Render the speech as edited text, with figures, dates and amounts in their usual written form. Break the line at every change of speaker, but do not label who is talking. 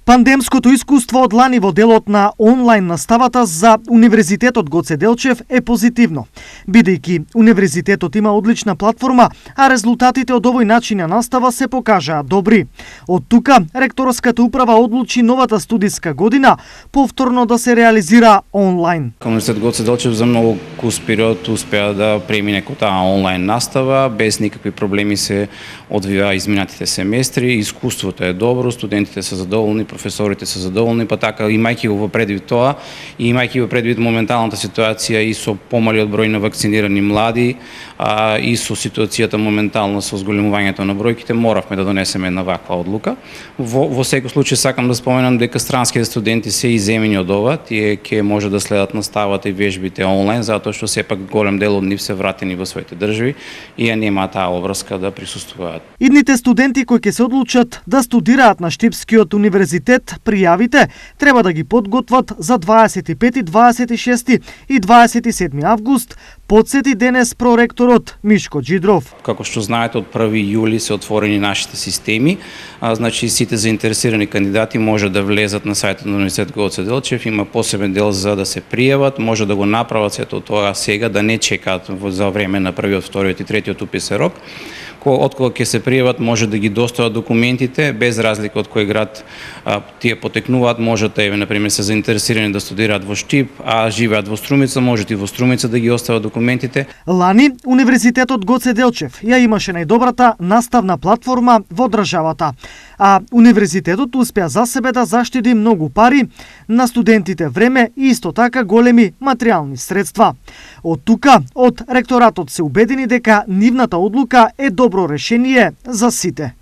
Пандемското искуство од лани во делот на онлайн наставата за Универзитетот Гоце Делчев е позитивно, бидејќи Универзитетот има одлична платформа, а резултатите од овој начин на настава се покажаа добри. Од тука, ректорската управа одлучи новата студиска година повторно да се реализира онлайн.
Универзитет Гоце Делчев за многу кус период успеа да премине кој таа онлайн настава, без никакви проблеми се одвива изминатите семестри, искуството е добро, студентите се задоволни, професорите се задоволни, па така имајќи го во предвид тоа и имајќи во предвид моменталната ситуација и со помалиот број на вакцинирани млади, и со ситуацијата моментално со зголемувањето на бројките, моравме да донесеме една ваква одлука. Во секој случај сакам да споменам дека странските студенти се иземени од ова, тие ќе може да следат наставата и вежбите онлайн, затоа што сепак голем дел од нив се вратени во своите држави и ја немаат таа обврска да присуствуваат.
Идните студенти кои ќе се одлучат да студираат на Штипскиот универзитет, пријавите треба да ги подготват за 25, 26 и 27 август, потсети денес проректорот Мишко Джидров.
Како што знаете, од 1 јули се отворени нашите системи, значи сите заинтересирани кандидати може да влезат на сајтот на Универзитет Гоце Делчев, има посебен дел за да се пријават, може да го направат сето тоа сега, да не чекаат за време на првиот, вториот и третиот уписен рок. Од кога ќе се пријават може да ги достават документите, без разлика од кој град тие потекнуваат, можат да на пример се заинтересирани да студираат во Штип, а живеат во Струмица, можат и во Струмица да ги остават документите.
Лани Универзитетот Гоце Делчев ја имаше најдобрата наставна платформа во државата, а универзитетот успеа за себе да заштеди многу пари, на студентите време и исто така големи материјални средства. Од тука, од ректоратот се убедени дека нивната одлука е добро решение за сите.